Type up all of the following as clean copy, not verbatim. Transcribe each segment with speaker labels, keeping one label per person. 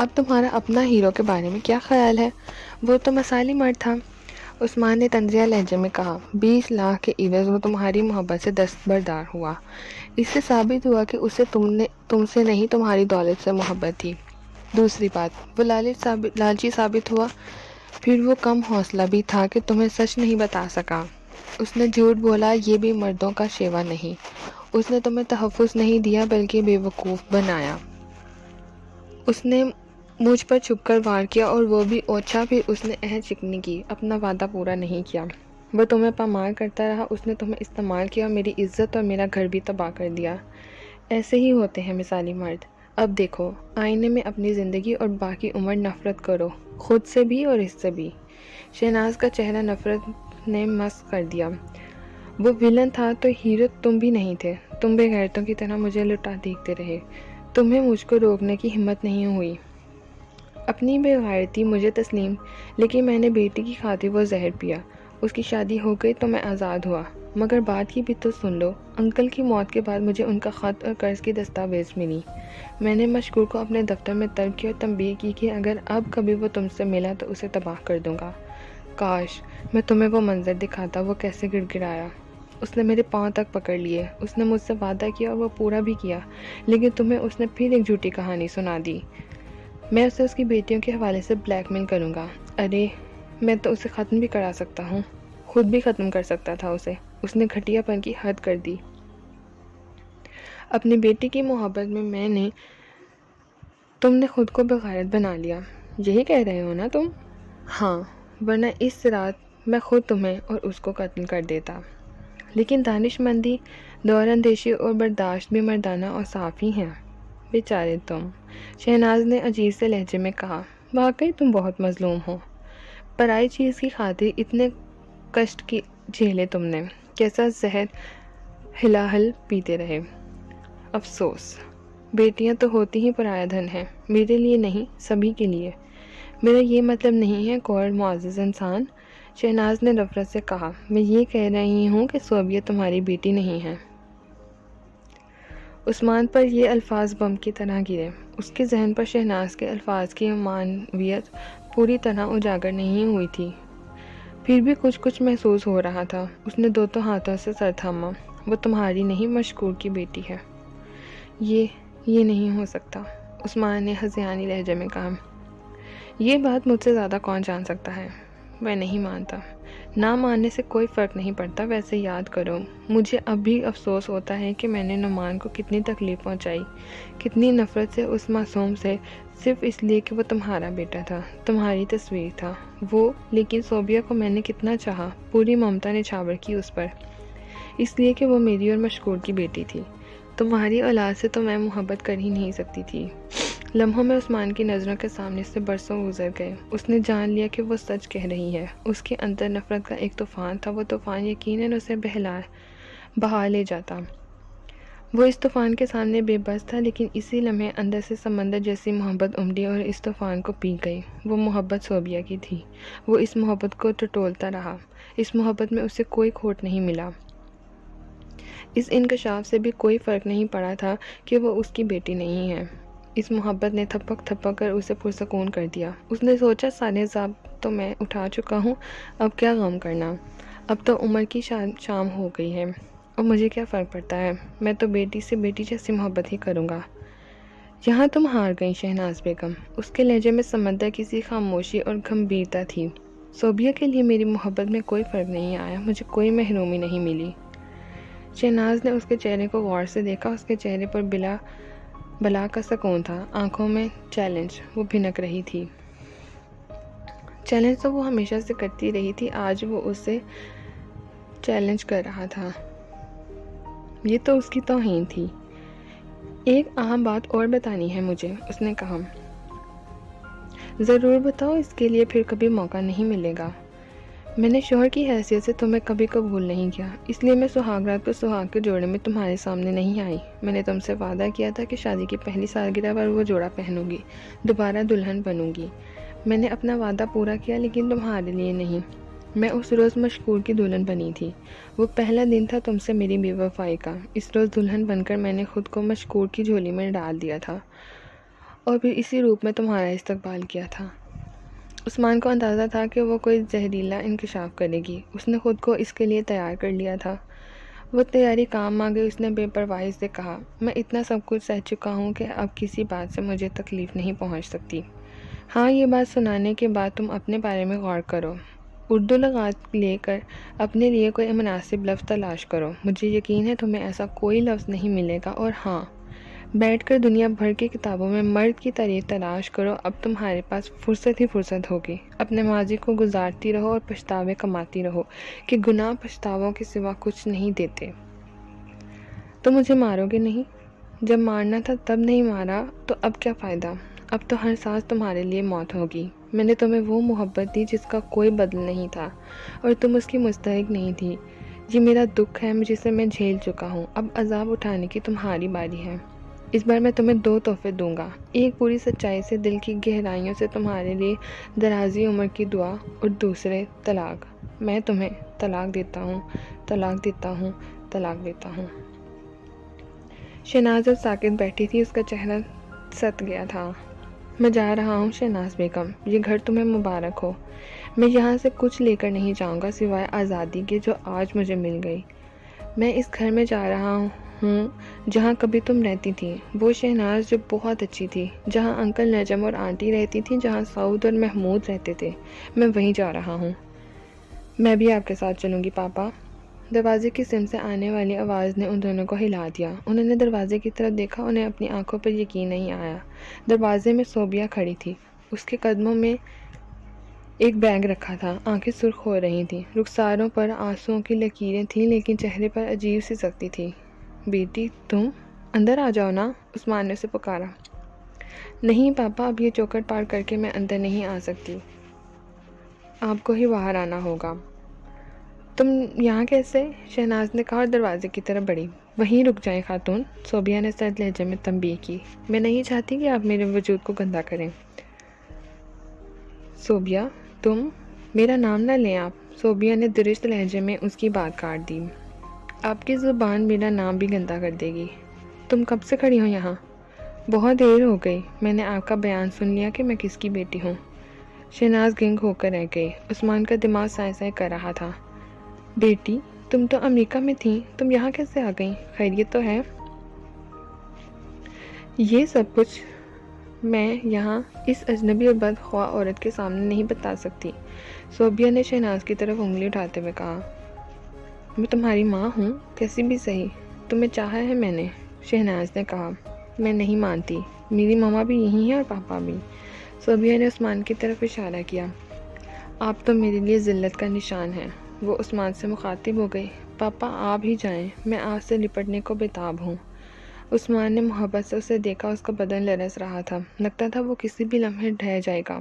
Speaker 1: اب تمہارا اپنا ہیرو کے بارے میں کیا خیال ہے؟ وہ تو مثالی مرد تھا، عثمان نے طنزیہ لہجے میں کہا۔ 20 لاکھ کے عوض وہ تمہاری محبت سے دستبردار ہوا۔ اس سے ثابت ہوا کہ اسے تم سے نہیں تمہاری دولت سے محبت تھی۔ دوسری بات، وہ لالچی ثابت ہوا، پھر وہ کم حوصلہ بھی تھا کہ تمہیں سچ نہیں بتا سکا۔ اس نے جھوٹ بولا، یہ بھی مردوں کا شیوا نہیں۔ اس نے تمہیں تحفظ نہیں دیا بلکہ بے وقوف بنایا۔ اس نے مجھ پر چھپ کر وار کیا اور وہ بھی اوچھا، پھر اس نے عہد شکنی کی، اپنا وعدہ پورا نہیں کیا۔ وہ تمہیں پامال کرتا رہا، اس نے تمہیں استعمال کیا اور میری عزت اور میرا گھر بھی تباہ کر دیا۔ ایسے ہی ہوتے ہیں مثالی مرد۔ اب دیکھو آئینے میں اپنی زندگی اور باقی عمر نفرت کرو، خود سے بھی اور اس سے بھی۔ شہناز کا چہرہ نفرت نے مسخ کر دیا۔ وہ ویلن تھا تو ہیرو تم بھی نہیں تھے۔ تم بے غیرتوں کی طرح مجھے لٹا دیکھتے رہے، تمہیں مجھ کو روکنے کی ہمت نہیں ہوئی۔ اپنی بے غیرتی مجھے تسلیم، لیکن میں نے بیٹی کی خاطر وہ زہر پیا۔ اس کی شادی ہو گئی تو میں آزاد ہوا، مگر بات کی بھی تو سن لو۔ انکل کی موت کے بعد مجھے ان کا خط اور قرض کی دستاویز ملی۔ میں نے مشکور کو اپنے دفتر میں طلب کیا اور تنبیہ کی کہ اگر اب کبھی وہ تم سے ملا تو اسے تباہ کر دوں گا۔ کاش میں تمہیں وہ منظر دکھاتا، وہ کیسے گڑ گڑایا۔ اس نے میرے پاؤں تک پکڑ لیے۔ اس نے مجھ سے وعدہ کیا اور وہ پورا بھی کیا، لیکن تمہیں اس نے پھر ایک جھوٹی کہانی سنا دی۔ میں اسے اس کی بیٹیوں کے حوالے سے بلیک میل کروں گا۔ ارے میں تو اسے ختم بھی کرا سکتا ہوں، خود بھی ختم کر سکتا تھا اسے۔ اس نے گھٹیا پن کی حد کر دی۔ اپنی بیٹی کی محبت میں تم نے خود کو بغیرت بنا لیا، یہی کہہ رہے ہو نا تم؟ ہاں، ورنہ اس رات میں خود تمہیں اور اس کو قتل کر دیتا۔ لیکن دانش مندی، دور اندیشی اور برداشت بھی مردانہ اور صاف ہی ہیں۔ بیچارے تم، شہناز نے عجیب سے لہجے میں کہا۔ واقعی تم بہت مظلوم ہو، پرائی چیز کی خاطر اتنے کشٹ کی جھیلے تم نے، کیسا زہر ہلاہل پیتے رہے۔ افسوس، بیٹیاں تو ہوتی ہی پرایا دھن ہیں، میرے لیے نہیں، سبھی کے لیے۔ میرا یہ مطلب نہیں ہے کور معزز انسان، شہناز نے نفرت سے کہا۔ میں یہ کہہ رہی ہوں کہ صوبیہ تمہاری بیٹی نہیں ہے۔ عثمان پر یہ الفاظ بم کی طرح گرے۔ اس کے ذہن پر شہناز کے الفاظ کی معنویت پوری طرح اجاگر نہیں ہوئی تھی، پھر بھی کچھ محسوس ہو رہا تھا۔ اس نے دونوں ہاتھوں سے سر تھاما۔ وہ تمہاری نہیں، مشکور کی بیٹی ہے۔ یہ نہیں ہو سکتا، عثمان نے ہذیانی لہجے میں کہا۔ یہ بات مجھ سے زیادہ کون جان سکتا ہے؟ میں نہیں مانتا۔ نہ ماننے سے کوئی فرق نہیں پڑتا۔ ویسے یاد کرو، مجھے اب بھی افسوس ہوتا ہے کہ میں نے نعمان کو کتنی تکلیف پہنچائی، کتنی نفرت سے اس معصوم سے، صرف اس لیے کہ وہ تمہارا بیٹا تھا، تمہاری تصویر تھا وہ۔ لیکن صوبیہ کو میں نے کتنا چاہا، پوری ممتا نے چھاور کی اس پر، اس لیے کہ وہ میری اور مشکور کی بیٹی تھی۔ تمہاری اولاد سے تو میں محبت کر ہی نہیں سکتی تھی۔ لمحوں میں عثمان کی نظروں کے سامنے سے برسوں گزر گئے۔ اس نے جان لیا کہ وہ سچ کہہ رہی ہے۔ اس کے اندر نفرت کا ایک طوفان تھا، وہ طوفان یقیناً اسے بہا لے جاتا۔ وہ اس طوفان کے سامنے بے بس تھا، لیکن اسی لمحے اندر سے سمندر جیسی محبت امڑی اور اس طوفان کو پی گئی۔ وہ محبت صوبیہ کی تھی۔ وہ اس محبت کو ٹٹولتا رہا۔ اس محبت میں اسے کوئی کھوٹ نہیں ملا۔ اس انکشاف سے بھی کوئی فرق نہیں پڑا تھا کہ وہ اس کی بیٹی نہیں ہے۔ اس محبت نے تھپک تھپک کر اسے پرسکون کر دیا۔ اس نے سوچا، سارے عذاب تو میں اٹھا چکا ہوں، اب کیا غم کرنا؟ اب تو عمر کی شام ہو گئی ہے، اور مجھے کیا فرق پڑتا ہے؟ میں تو بیٹی سے بیٹی جیسی محبت ہی کروں گا۔ یہاں تم ہار گئی شہناز بیگم۔ اس کے لہجے میں سمندر کسی خاموشی اور گمبھیرتا تھی۔ صوبیہ کے لیے میری محبت میں کوئی فرق نہیں آیا، مجھے کوئی محرومی نہیں ملی۔ شہناز نے اس کے چہرے کو غور سے دیکھا۔ اس کے چہرے پر بلا کا سکون تھا، آنکھوں میں چیلنج، وہ بھنک رہی تھی۔ چیلنج تو وہ ہمیشہ سے کرتی رہی تھی، آج وہ اسے چیلنج کر رہا تھا۔ یہ تو اس کی توہین تھی۔ ایک اہم بات اور بتانی ہے مجھے، اس نے کہا۔ ضرور بتاؤ، اس کے لیے پھر کبھی موقع نہیں ملے گا۔ میں نے شوہر کی حیثیت سے تمہیں کبھی قبول نہیں کیا، اس لیے میں سہاگ رات کو سہاگ کے جوڑے میں تمہارے سامنے نہیں آئی۔ میں نے تم سے وعدہ کیا تھا کہ شادی کی پہلی سالگرہ پر وہ جوڑا پہنوں گی، دوبارہ دلہن بنوں گی۔ میں نے اپنا وعدہ پورا کیا، لیکن تمہارے لیے نہیں۔ میں اس روز مشکور کی دلہن بنی تھی۔ وہ پہلا دن تھا تم سے میری بے وفائی کا۔ اس روز دلہن بن کر میں نے خود کو مشکور کی جھولی میں ڈال دیا تھا، اور پھر اسی روپ میں تمہارا استقبال کیا تھا۔ عثمان کو اندازہ تھا کہ وہ کوئی زہریلا انکشاف کرے گی۔ اس نے خود کو اس کے لیے تیار کر لیا تھا۔ وہ تیاری کام آ گئی۔ اس نے بے پرواہی سے کہا، میں اتنا سب کچھ سہ چکا ہوں کہ اب کسی بات سے مجھے تکلیف نہیں پہنچ سکتی۔ ہاں، یہ بات سنانے کے بعد تم اپنے بارے میں غور کرو، اردو لغات لے کر اپنے لیے کوئی مناسب لفظ تلاش کرو۔ مجھے یقین ہے تمہیں ایسا کوئی لفظ نہیں ملے گا۔ اور ہاں، بیٹھ کر دنیا بھر کی کتابوں میں مرد کی تعریف تلاش کرو۔ اب تمہارے پاس فرصت ہی فرصت ہوگی۔ اپنے ماضی کو گزارتی رہو اور پچھتاوے کماتی رہو کہ گناہ پچھتاووں کے سوا کچھ نہیں دیتے۔ تو مجھے مارو گے نہیں؟ جب مارنا تھا تب نہیں مارا تو اب کیا فائدہ؟ اب تو ہر سانس تمہارے لیے موت ہوگی۔ میں نے تمہیں وہ محبت دی جس کا کوئی بدل نہیں تھا اور تم اس کی مستحق نہیں تھی۔ یہ میرا دکھ ہے جسے میں جھیل چکا ہوں۔ اب عذاب اٹھانے کی تمہاری باری ہے۔ اس بار میں تمہیں 2 تحفے دوں گا، ایک پوری سچائی سے دل کی گہرائیوں سے تمہارے لیے درازی عمر کی دعا، اور دوسرے طلاق۔ میں تمہیں طلاق دیتا ہوں، طلاق دیتا ہوں، طلاق دیتا ہوں۔ شہناز اب ساکت بیٹھی تھی، اس کا چہرہ ست گیا تھا۔ میں جا رہا ہوں شہناز بیگم، یہ گھر تمہیں مبارک ہو۔ میں یہاں سے کچھ لے کر نہیں جاؤں گا سوائے آزادی کے جو آج مجھے مل گئی۔ میں اس گھر میں جا رہا ہوں جہاں کبھی تم رہتی تھی، وہ شہناز جو بہت اچھی تھی، جہاں انکل نجم اور آنٹی رہتی تھی، جہاں سعود اور محمود رہتے تھے، میں وہیں جا رہا ہوں۔ میں بھی آپ کے ساتھ چلوں گی پاپا۔ دروازے کی سمت سے آنے والی آواز نے ان دونوں کو ہلا دیا۔ انہوں نے دروازے کی طرف دیکھا، انہیں اپنی آنکھوں پر یقین نہیں آیا۔ دروازے میں صوبیہ کھڑی تھی، اس کے قدموں میں ایک بیگ رکھا تھا، آنکھیں سرخ ہو رہی تھیں، رخساروں پر آنسوؤں کی لکیریں تھیں، لیکن چہرے پر عجیب سی سختی تھی۔ بیٹی تم اندر آ جاؤ نا، عثمان نے اسے پکارا۔ نہیں پاپا، اب یہ چوکھٹ پار کر کے میں اندر نہیں آ سکتی، آپ کو ہی باہر آنا ہوگا۔ تم یہاں کیسے؟ شہناز نے کہا اور دروازے کی طرف بڑھی۔ وہیں رک جائیں خاتون، صوبیہ نے سرد لہجے میں تنبیہ کی۔ میں نہیں چاہتی کہ آپ میرے وجود کو گندا کریں۔ صوبیہ تم میرا نام نہ لیں آپ، صوبیہ نے درست لہجے میں اس کی بات کاٹ دی۔ آپ کی زبان میرا نام بھی گندا کر دے گی۔ تم کب سے کھڑی ہو یہاں؟ بہت دیر ہو گئی، میں نے آپ کا بیان سن لیا کہ میں کس کی بیٹی ہوں۔ شہناز گنگ ہو کر رہ گئی۔ عثمان کا دماغ سائیں سائیں کر رہا تھا۔ بیٹی تم تو امریکہ میں تھیں، تم یہاں کیسے آ گئیں؟ خیریت تو ہے؟ یہ سب کچھ میں یہاں اس اجنبی اور بدخواہ عورت کے سامنے نہیں بتا سکتی، صوبیہ نے شہناز کی طرف انگلی اٹھاتے ہوئے کہا۔ میں تمہاری ماں ہوں، کیسی بھی صحیح، تمہیں چاہا ہے میں نے، شہناز نے کہا۔ میں نہیں مانتی، میری ماما بھی یہی ہے اور پاپا بھی، صوبیہ نے عثمان کی طرف اشارہ کیا۔ آپ تو میرے لیے ذلت کا نشان ہیں، وہ عثمان سے مخاطب ہو گئی۔ پاپا آپ ہی جائیں، میں آپ سے لپٹنے کو بےتاب ہوں۔ عثمان نے محبت سے اسے دیکھا، اس کا بدن لرز رہا تھا، لگتا تھا وہ کسی بھی لمحے ڈھہ جائے گا۔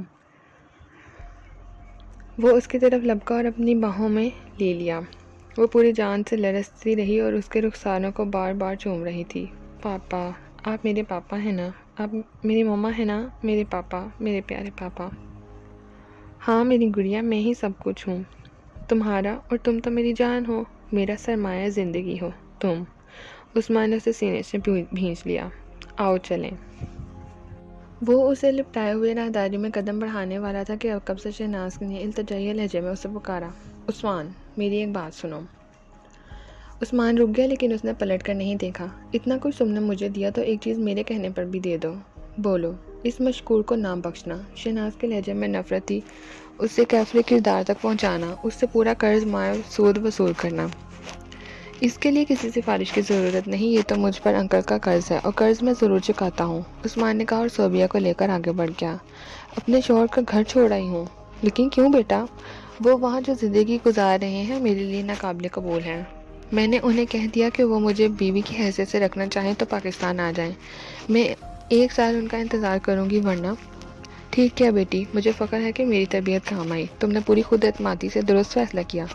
Speaker 1: وہ اس کی طرف لپکا اور اپنی باہوں میں لے لیا۔ وہ پوری جان سے لرزتی رہی اور اس کے رخساروں کو بار بار چوم رہی تھی۔ پاپا، آپ میرے پاپا ہیں نا؟ آپ میری ماما ہیں نا؟ میرے پاپا، میرے پیارے پاپا۔ ہاں میری گڑیا، میں ہی سب کچھ ہوں تمہارا، اور تم تو میری جان ہو، میرا سرمایہ زندگی ہو تم۔ عثمان نے اسے سینے سے بھینچ لیا۔ آؤ چلیں۔ وہ اسے لپٹائے ہوئے راہداری میں قدم بڑھانے والا تھا کہ عقب سے شہناز نے التجائی لہجے میں اسے پکارا۔ عثمان، میری ایک بات سنو۔ عثمان رک گیا، لیکن اس نے پلٹ کر نہیں دیکھا۔ اتنا کچھ تم نے مجھے دیا تو ایک چیز میرے کہنے پر بھی دے دو۔ بولو۔ اس مشکور کو نہ بخشنا، شہناز کے لہجے میں نفرت تھی، اسے کیفر کردار تک پہنچانا، اس سے پورا قرض مائے سود وصول کرنا۔ اس کے لیے کسی سفارش کی ضرورت نہیں، یہ تو مجھ پر انکل کا قرض ہے اور قرض میں ضرور چکاتا ہوں، عثمان نے کہا اور صوبیہ کو لے کر آگے بڑھ گیا۔ اپنے شوہر کا گھر چھوڑ آئی ہوں، لیکن کیوں بیٹا؟ وہ وہاں جو زندگی گزار رہے ہیں میرے لیے ناقابل قبول ہیں۔ میں نے انہیں کہہ دیا کہ وہ مجھے بیوی کی حیثیت سے رکھنا چاہیں تو پاکستان آ جائیں، میں 1 سال ان کا انتظار کروں گی، ورنہ۔ ٹھیک کیا بیٹی، مجھے فخر ہے کہ میری تربیت کام آئی، تم نے پوری خود اعتمادی سے درست فیصلہ کیا۔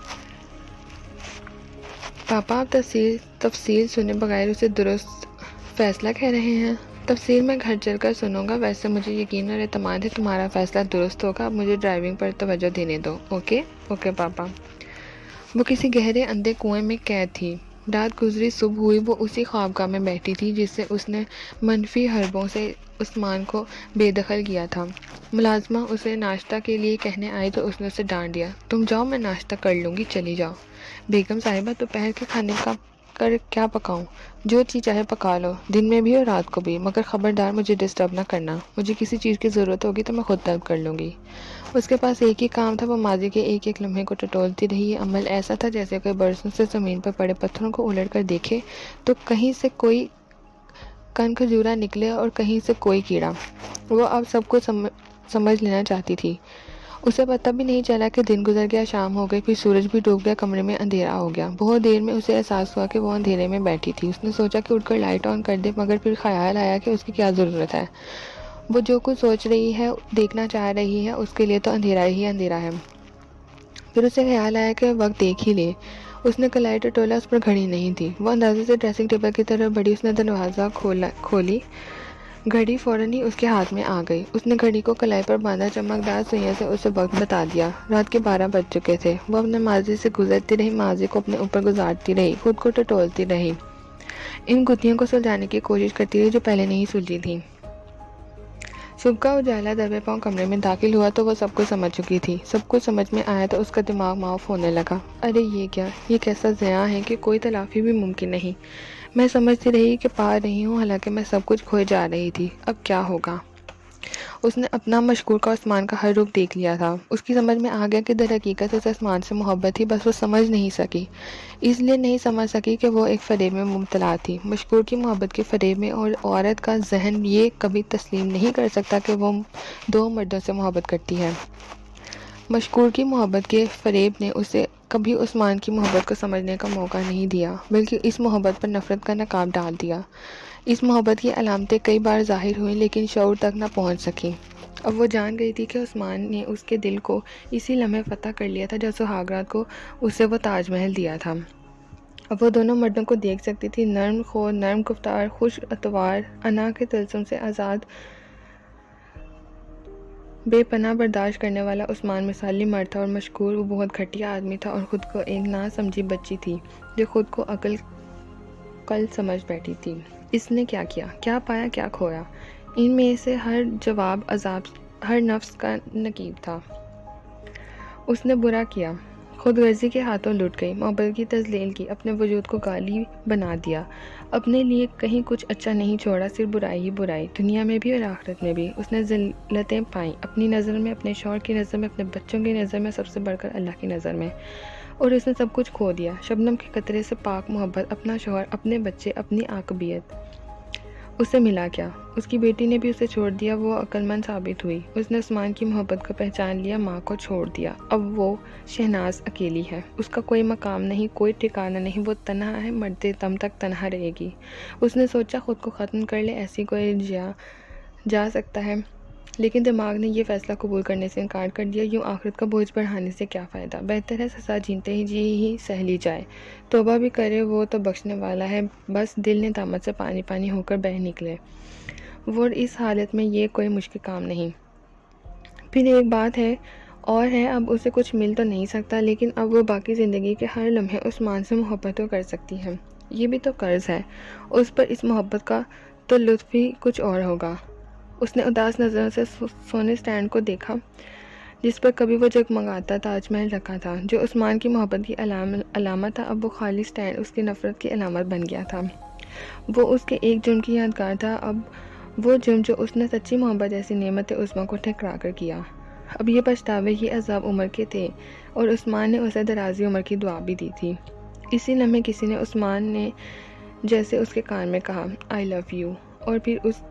Speaker 1: پاپا آپ تفصیل سنے بغیر اسے درست فیصلہ کہہ رہے ہیں؟ تفصیل میں گھر چل کر سنوں گا، ویسے مجھے یقین اور اعتماد ہے تمہارا فیصلہ درست ہوگا، اب مجھے ڈرائیونگ پر توجہ دینے دو۔ اوکے؟ اوکے پاپا۔ وہ کسی گہرے اندھے کنویں میں قید تھی، رات گزری، صبح ہوئی، وہ اسی خوابگاہ میں بیٹھی تھی جس سے اس نے منفی حربوں سے عثمان کو بے دخل کیا تھا۔ ملازمہ اسے ناشتہ کے لیے کہنے آئی تو اس نے اسے ڈانٹ دیا۔ تم جاؤ، میں ناشتہ کر لوں گی، چلی جاؤ۔ بیگم صاحبہ، دوپہر کے کھانے کا کیا پکاؤں؟ جو چیز چاہے پکا لو، دن میں بھی اور رات کو بھی، مگر خبردار مجھے ڈسٹرب نہ کرنا۔ مجھے کسی چیز کی ضرورت ہوگی تو میں خود طلب کر لوں گی۔ اس کے پاس ایک ہی کام تھا، وہ ماضی کے ایک ایک لمحے کو ٹٹولتی رہی۔ یہ عمل ایسا تھا جیسے کوئی برسوں سے زمین پر پڑے پتھروں کو الٹ کر دیکھے تو کہیں سے کوئی کن کھجورا نکلے اور کہیں سے کوئی کیڑا۔ وہ اب سب کو سمجھ لینا چاہتی تھی۔ اسے پتہ بھی نہیں چلا کہ دن گزر گیا، شام ہو گئی، پھر سورج بھی ڈوب گیا، کمرے میں اندھیرا ہو گیا۔ بہت دیر میں اسے احساس ہوا کہ وہ اندھیرے میں بیٹھی تھی۔ اس نے سوچا کہ اٹھ کر لائٹ آن کر دے، مگر پھر خیال آیا کہ اس کی کیا ضرورت ہے؟ وہ جو کچھ سوچ رہی ہے، دیکھنا چاہ رہی ہے، اس کے لیے تو اندھیرا ہی اندھیرا ہے۔ پھر اسے خیال آیا کہ وقت دیکھ ہی لے۔ اس نے کلائی ٹٹولا، اس پر گھڑی نہیں تھی۔ وہ اندازے سے ڈریسنگ ٹیبل کی طرف بڑھی، اس نے دروازہ کھولی، گھڑی فوراً ہی اس کے ہاتھ میں آ گئی۔ اس نے گھڑی کو کلائی پر باندھا، چمکدار سوئیاں سے اسے وقت بتا دیا۔ رات کے 12 بج چکے تھے۔ وہ اپنے ماضی سے گزرتی رہی، ماضی کو اپنے اوپر گزارتی رہی، خود کو ٹٹولتی رہی، ان گتھیوں کو سلجھانے کی کوشش کرتی رہی جو پہلے نہیں سلجھی تھیں۔ صبح کا اجالا دبے پاؤں کمرے میں داخل ہوا تو وہ سب کچھ سمجھ چکی تھی۔ سب کچھ سمجھ میں آیا تو اس کا دماغ معاف ہونے لگا۔ ارے یہ کیا، یہ کیسا زیاں ہے کہ کوئی تلافی بھی ممکن نہیں۔ میں سمجھتی رہی کہ پا رہی ہوں، حالانکہ میں سب کچھ کھوئے جا رہی تھی۔ اب کیا ہوگا؟ اس نے اپنا مشکور کا عثمان کا ہر رخ دیکھ لیا تھا۔ اس کی سمجھ میں آ گیا کہ در حقیقت اسے عثمان سے محبت تھی، بس وہ سمجھ نہیں سکی۔ اس لیے نہیں سمجھ سکی کہ وہ ایک فریب میں مبتلا تھی، مشکور کی محبت کے فریب میں، اور عورت کا ذہن یہ کبھی تسلیم نہیں کر سکتا کہ وہ 2 مردوں سے محبت کرتی ہے۔ مشکور کی محبت کے فریب نے اسے کبھی عثمان کی محبت کو سمجھنے کا موقع نہیں دیا، بلکہ اس محبت پر نفرت کا نقاب ڈال دیا۔ اس محبت کی علامتیں کئی بار ظاہر ہوئیں لیکن شعور تک نہ پہنچ سکیں۔ اب وہ جان گئی تھی کہ عثمان نے اس کے دل کو اسی لمحے فتح کر لیا تھا جب سہاگ رات کو اسے وہ تاج محل دیا تھا۔ اب وہ دونوں مردوں کو دیکھ سکتی تھی، نرم خو، نرم گفتار، خوش اطوار، انا کے طلسم سے آزاد، بے پناہ برداشت کرنے والا عثمان مثالی مرد تھا، اور مشکور وہ بہت گھٹیا آدمی تھا اور خود کو ایک نا سمجھی بچی تھی جو خود کو عقل کل سمجھ بیٹھی تھی۔ اس نے کیا کیا، کیا پایا، کیا کھویا؟ ان میں سے ہر جواب عذاب، ہر نفس کا نقیب تھا۔ اس نے برا کیا، خود غرضی کے ہاتھوں لٹ گئی، محبت کی تذلیل کی، اپنے وجود کو گالی بنا دیا، اپنے لیے کہیں کچھ اچھا نہیں چھوڑا، صرف برائی ہی برائی، دنیا میں بھی اور آخرت میں بھی۔ اس نے ذلتیں پائیں، اپنی نظر میں، اپنے شوہر کی نظر میں، اپنے بچوں کی نظر میں، سب سے بڑھ کر اللہ کی نظر میں، اور اس نے سب کچھ کھو دیا۔ شبنم کے قطرے سے پاک محبت، اپنا شوہر، اپنے بچے، اپنی عاقبیت۔ اسے ملا کیا؟ اس کی بیٹی نے بھی اسے چھوڑ دیا، وہ عقل مند ثابت ہوئی۔ اس نے عثمان کی محبت کو پہچان لیا، ماں کو چھوڑ دیا۔ اب وہ شہناز اکیلی ہے، اس کا کوئی مقام نہیں، کوئی ٹھکانہ نہیں، وہ تنہا ہے، مرتے دم تک تنہا رہے گی۔ اس نے سوچا خود کو ختم کر لے، ایسی کوئی جا سکتا ہے، لیکن دماغ نے یہ فیصلہ قبول کرنے سے انکار کر دیا۔ یوں آخرت کا بوجھ بڑھانے سے کیا فائدہ، بہتر ہے سزا جینتے ہی جی ہی سہ لی جائے۔ توبہ بھی کرے، وہ تو بخشنے والا ہے، بس دل ندامت سے پانی پانی ہو کر بہہ نکلے۔ وہ اس حالت میں یہ کوئی مشکل کام نہیں۔ پھر ایک بات ہے اور ہے، اب اسے کچھ مل تو نہیں سکتا، لیکن اب وہ باقی زندگی کے ہر لمحے عثمان سے محبت تو کر سکتی ہے۔ یہ بھی تو قرض ہے اس پر، اس محبت کا تو لطف ہی کچھ اور ہوگا۔ اس نے اداس نظروں سے سونے سٹینڈ کو دیکھا جس پر کبھی وہ جگمگاتا تاج محل رکھا تھا، جو عثمان کی محبت کی علامت تھا۔ اب وہ خالی سٹینڈ اس کی نفرت کی علامت بن گیا تھا۔ وہ اس کے ایک جرم کی یادگار تھا، اب وہ جرم جو اس نے سچی محبت جیسی نعمت عظمیٰ کو ٹھکرا کر کیا۔ اب یہ پچھتاوے، یہ عذاب عمر کے تھے، اور عثمان نے اسے درازی عمر کی دعا بھی دی تھی۔ اسی لمحے کسی نے، عثمان نے جیسے اس کے کان میں کہا، آئی لو یو، اور پھر اس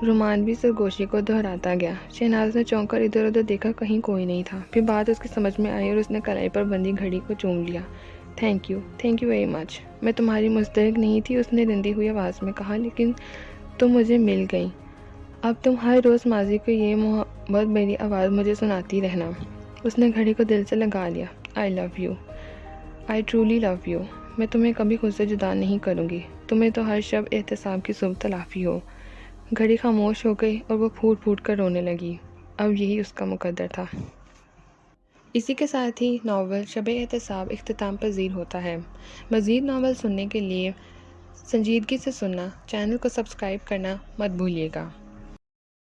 Speaker 1: رومانوی سرگوشی کو دہراتا گیا۔ شہناز نے چونک کر ادھر ادھر دیکھا، کہیں کوئی نہیں تھا۔ پھر بات اس کی سمجھ میں آئی اور اس نے کلائی پر بندھی گھڑی کو چوم لیا۔ تھینک یو ویری مچ، میں تمہاری مستحق نہیں تھی، اس نے رندی ہوئی آواز میں کہا، لیکن تم مجھے مل گئی۔ اب تم ہر روز ماضی کو یہ محبت میری آواز مجھے سناتی رہنا۔ اس نے گھڑی کو دل سے لگا لیا۔ I love you, I truly love you, میں تمہیں کبھی خود سے جدا نہیں کروں گی، تمہیں تو ہر شب احتساب کی صبح تلافی ہو۔ گھڑی خاموش ہو گئی اور وہ پھوٹ پھوٹ کر رونے لگی۔ اب یہی اس کا مقدر تھا۔ اسی کے ساتھ ہی ناول شب احتساب اختتام پذیر ہوتا ہے۔ مزید ناول سننے کے لیے سنجیدگی سے سننا، چینل کو سبسکرائب کرنا مت بھولیے گا۔